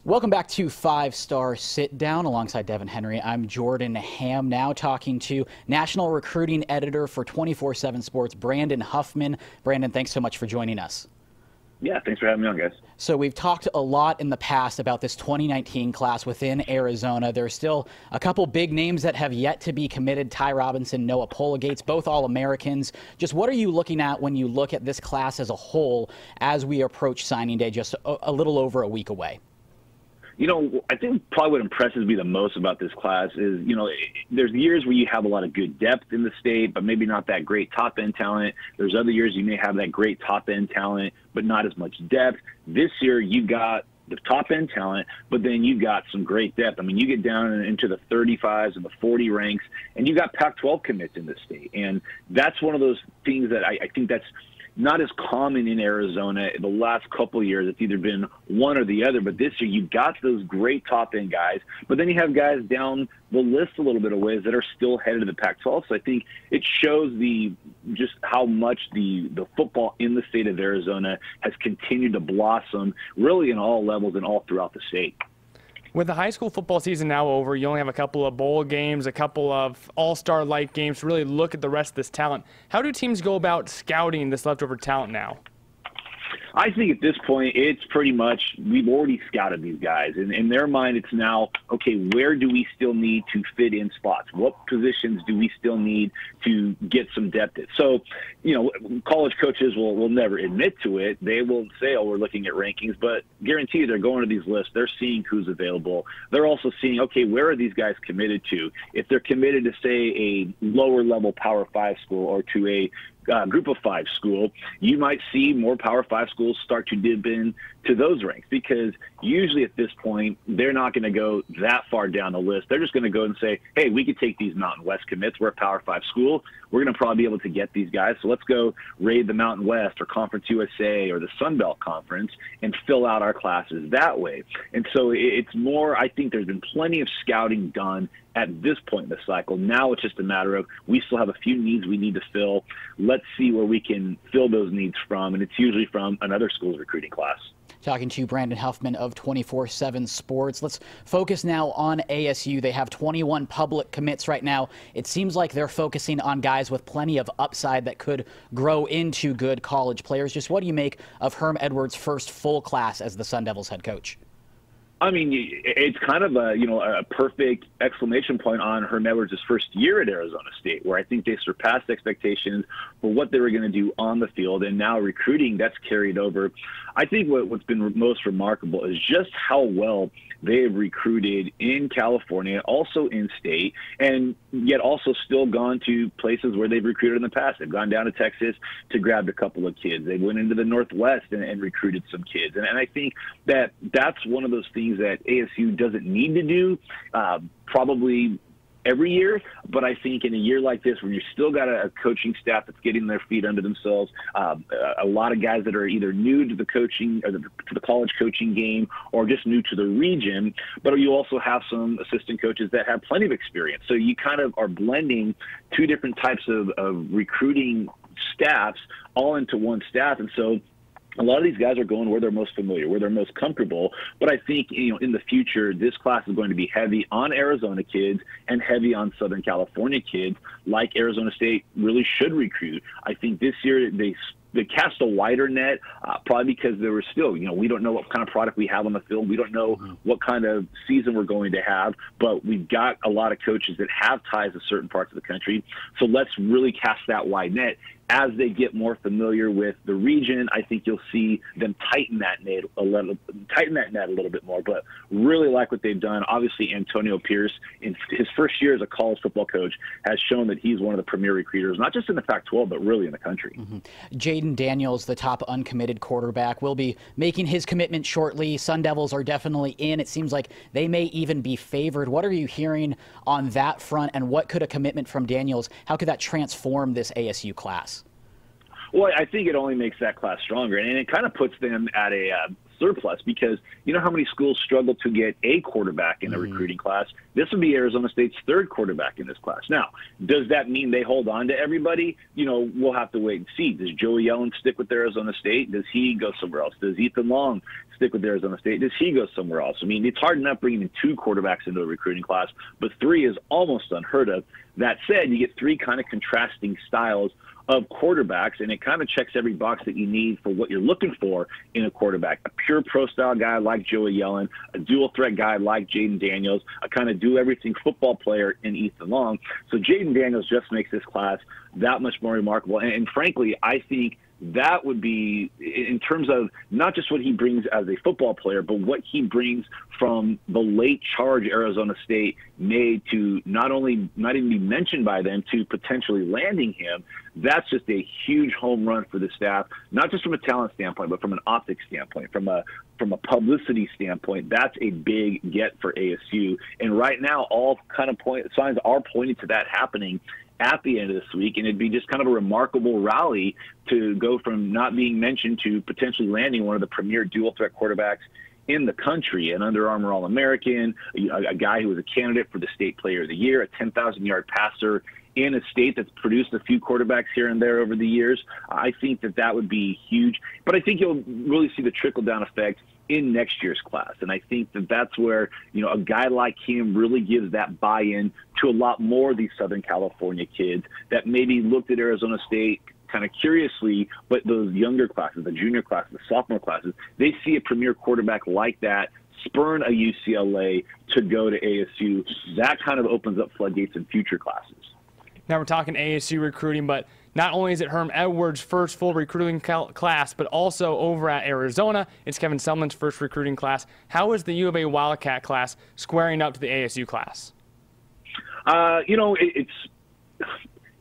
Welcome back to 5-Star Sit Down alongside Devin Henry. I'm Jordan Ham, now talking to National Recruiting Editor for 247 Sports, Brandon Huffman. Brandon, thanks so much for joining us. Yeah, thanks for having me on, guys. So we've talked a lot in the past about this 2019 class within Arizona. There's still a couple big names that have yet to be committed. Ty Robinson, Noah Pola-Gates, both All-Americans. Just what are you looking at when you look at this class as a whole as we approach signing day just a little over a week away? You know, I think probably what impresses me the most about this class is, there's years where you have a lot of good depth in the state, but maybe not that great top-end talent. There's other years you may have that great top-end talent, but not as much depth. This year you got the top-end talent, but then you got some great depth. I mean, you get down into the 35s and the 40 ranks, and you got Pac-12 commits in the state. And that's one of those things that I think that's not as common in Arizona. The last couple of years, it's either been one or the other. But this year, you've got those great top-end guys, but then you have guys down the list a little bit of ways that are still headed to the Pac-12. So I think it shows just how much the football in the state of Arizona has continued to blossom, really in all levels and all throughout the state. With the high school football season now over, you only have a couple of bowl games, a couple of all-star-like games to really look at the rest of this talent. How do teams go about scouting this leftover talent now? I think at this point, it's pretty much we've already scouted these guys. And in their mind, it's now, okay, where do we still need to fit in spots? What positions do we still need to get some depth at? So, college coaches will never admit to it. They will say, oh, we're looking at rankings, but guarantee you they're going to these lists. They're seeing who's available. They're also seeing, okay, where are these guys committed to? If they're committed to, say, a lower-level Power 5 school or to a Group of 5 school, you might see more Power 5 schools start to dip in to those ranks, because usually at this point, they're not going to go that far down the list. They're just going to go and say, hey, we could take these Mountain West commits. We're a Power 5 school. We're going to probably be able to get these guys. So let's go raid the Mountain West or Conference USA or the Sun Belt Conference and fill out our classes that way. And so it's more, I think there's been plenty of scouting done at this point in the cycle. Now it's just a matter of we still have a few needs we need to fill. Let's see where we can fill those needs from, and it's usually from another school's recruiting class. Talking to Brandon Huffman of 247 Sports. Let's focus now on ASU. They have 21 public commits right now. It seems like they're focusing on guys with plenty of upside that could grow into good college players. Just what do you make of Herm Edwards' first full class as the Sun Devils head coach? I mean, it's kind of a perfect exclamation point on Herm Edwards' first year at Arizona State, where I think they surpassed expectations for what they were going to do on the field, and now recruiting that's carried over. I think what's been most remarkable is just how well they have recruited in California, also in state, and yet also still gone to places where they've recruited in the past. They've gone down to Texas to grab a couple of kids. They went into the Northwest and recruited some kids. And I think that's one of those things that ASU doesn't need to do probably every year, but I think in a year like this, when you've still got a coaching staff that's getting their feet under themselves, a lot of guys that are either new to the coaching or to the college coaching game, or just new to the region, but you also have some assistant coaches that have plenty of experience. So you kind of are blending two different types of recruiting staffs all into one staff, and so a lot of these guys are going where they're most familiar, where they're most comfortable. But I think, in the future, this class is going to be heavy on Arizona kids and heavy on Southern California kids, like Arizona State really should recruit. I think this year they cast a wider net, probably because there was still, we don't know what kind of product we have on the field. We don't know what kind of season we're going to have, but we've got a lot of coaches that have ties to certain parts of the country. So let's really cast that wide net. As they get more familiar with the region, I think you'll see them tighten that net a little bit more. But really like what they've done. Obviously, Antonio Pierce, in his first year as a college football coach, has shown that he's one of the premier recruiters, not just in the Pac-12, but really in the country. Jaden Daniels, the top uncommitted quarterback, will be making his commitment shortly. Sun Devils are definitely in. It seems like they may even be favored. What are you hearing on that front, and what could a commitment from Daniels, how could that transform this ASU class? Well, I think it only makes that class stronger, and it kind of puts them at a surplus, because you know how many schools struggle to get a quarterback in a recruiting class? This would be Arizona State's third quarterback in this class. Now, does that mean they hold on to everybody? You know, we'll have to wait and see. Does Joey Yellen stick with Arizona State? Does he go somewhere else? Does Ethan Long stick with Arizona State? Does he go somewhere else? I mean, it's hard enough bringing in 2 quarterbacks into a recruiting class, but 3 is almost unheard of. That said, you get 3 kind of contrasting styles of quarterbacks, and it kind of checks every box that you need for what you're looking for in a quarterback. A pure pro-style guy like Joey Yellen, a dual-threat guy like Jaden Daniels, a kind of do-everything football player in Ethan Long. So Jaden Daniels just makes this class that much more remarkable. And frankly, I think that would be, in terms of not just what he brings as a football player, but what he brings from the late charge Arizona State made to not even be mentioned by them to potentially landing him. That's just a huge home run for the staff, not just from a talent standpoint, but from an optics standpoint, from a publicity standpoint. That's a big get for ASU. And right now, all kind of signs are pointing to that happening at the end of this week, and it'd be just kind of a remarkable rally to go from not being mentioned to potentially landing one of the premier dual-threat quarterbacks in the country, an Under Armour All-American, a guy who was a candidate for the State Player of the Year, a 10,000-yard passer in a state that's produced a few quarterbacks here and there over the years. I think that would be huge, but I think you'll really see the trickle-down effect in next year's class. And I think that's where, you know, a guy like him really gives that buy-in to a lot more of these Southern California kids that maybe looked at Arizona State kind of curiously, but those younger classes, the junior classes, the sophomore classes, they see a premier quarterback like that spurn a UCLA to go to ASU. That kind of opens up floodgates in future classes. Now we're talking ASU recruiting, but not only is it Herm Edwards' first full recruiting class, but also over at Arizona, it's Kevin Sumlin's first recruiting class. How is the U of A Wildcat class squaring up to the ASU class? You know,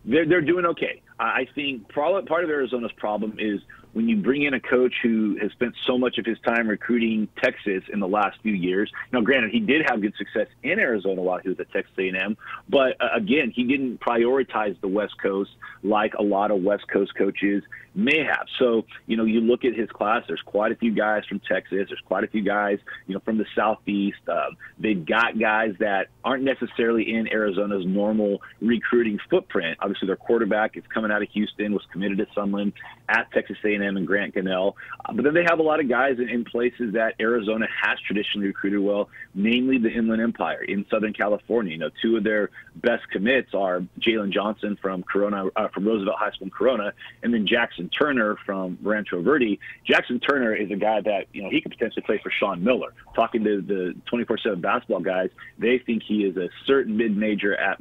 they're doing okay. I think part of Arizona's problem is when you bring in a coach who has spent so much of his time recruiting Texas in the last few years. Now, granted, he did have good success in Arizona while he was at Texas A&M, but again, he didn't prioritize the West Coast like a lot of West Coast coaches may have. So, you know, you look at his class, there's quite a few guys from Texas. There's quite a few guys, you know, from the Southeast. They've got guys that aren't necessarily in Arizona's normal recruiting footprint. Obviously, their quarterback is coming out of Houston, was committed to Sumlin at Texas A&M and Grant Gunnell. But then they have a lot of guys in places that Arizona has traditionally recruited well, namely the Inland Empire in Southern California. You know, 2 of their best commits are Jaylen Johnson from Roosevelt High School in Corona, and then Jackson Turner from Rancho Verde. Jackson Turner is a guy that, you know, he could potentially play for Sean Miller. Talking to the 247 basketball guys, they think he is a certain mid-major at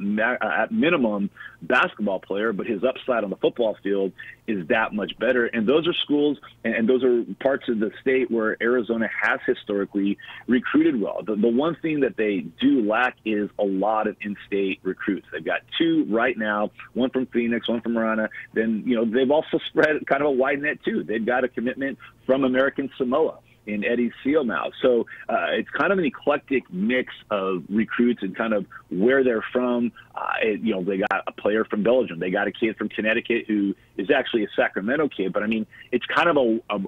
minimum basketball player, but his upside on the football field is that much better. And those are schools, and those are parts of the state where Arizona has historically recruited well. The one thing that they do lack is a lot of in-state recruits. They've got 2 right now, one from Phoenix, one from Marana. Then, you know, they've also spread kind of a wide net too. They've got a commitment from American Samoa in Eddie Sealmouth. So it's kind of an eclectic mix of recruits and kind of where they're from. You know, they got a player from Belgium. They got a kid from Connecticut who is actually a Sacramento kid. But, I mean, it's kind of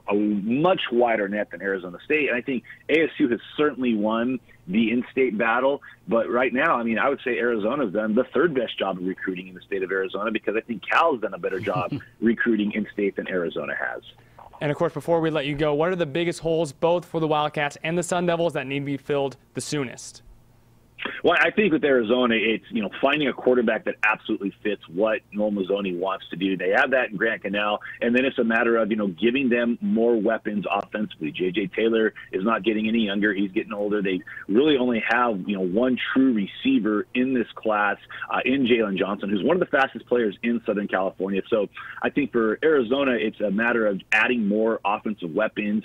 a much wider net than Arizona State. And I think ASU has certainly won the in-state battle. But right now, I mean, I would say Arizona's done the 3rd best job of recruiting in the state of Arizona, because I think Cal's done a better job recruiting in-state than Arizona has. And, of course, before we let you go, what are the biggest holes both for the Wildcats and the Sun Devils that need to be filled the soonest? Well, I think with Arizona, it's, you know, finding a quarterback that absolutely fits what Noel Mazzoni wants to do. They have that in Grant Gunnell, and then it's a matter of, you know, giving them more weapons offensively. J.J. Taylor is not getting any younger. He's getting older. They really only have, you know, one true receiver in this class in Jaylen Johnson, who's one of the fastest players in Southern California. So I think for Arizona, it's a matter of adding more offensive weapons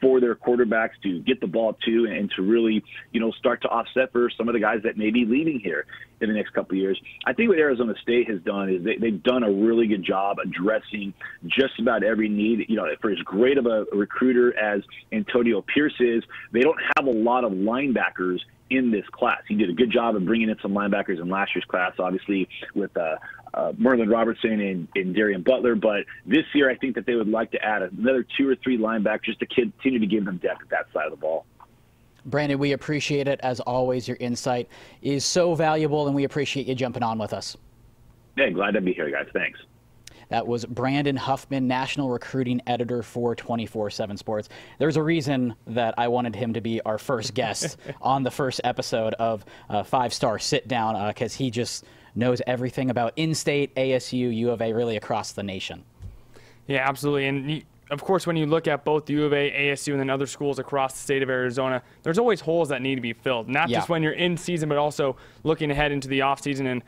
for their quarterbacks to get the ball to and to really, you know, start to offset for some of the guys guys that may be leaving here in the next couple of years. I think what Arizona State has done is they've done a really good job addressing just about every need. You know, for as great of a recruiter as Antonio Pierce is, they don't have a lot of linebackers in this class. He did a good job of bringing in some linebackers in last year's class, obviously with Merlin Robertson and Darian Butler. But this year, I think that they would like to add another 2 or 3 linebackers just to continue to give them depth at that side of the ball. Brandon, we appreciate it. As always, your insight is so valuable, and we appreciate you jumping on with us. Yeah, glad to be here, guys. Thanks. That was Brandon Huffman, national recruiting editor for 247 Sports. There's a reason that I wanted him to be our first guest on the first episode of 5-Star Sit Down, because he just knows everything about in-state, ASU, U of A, really across the nation. Yeah, absolutely. And of course, when you look at both the U of A, ASU, and then other schools across the state of Arizona, there's always holes that need to be filled, not just when you're in season, but also looking ahead into the offseason. And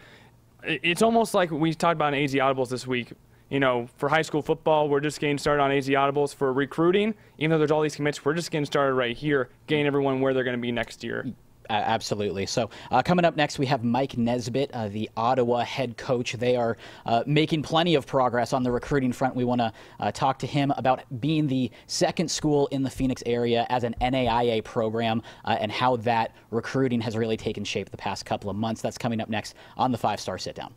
it's almost like we talked about in AZ Audibles this week. You know, for high school football, we're just getting started on AZ Audibles. For recruiting, even though there's all these commits, we're just getting started right here, getting everyone where they're going to be next year. Absolutely. So coming up next, we have Mike Nesbitt, the Ottawa head coach. They are making plenty of progress on the recruiting front. We want to talk to him about being the second school in the Phoenix area as an NAIA program and how that recruiting has really taken shape the past couple of months. That's coming up next on the 5-Star Sit Down.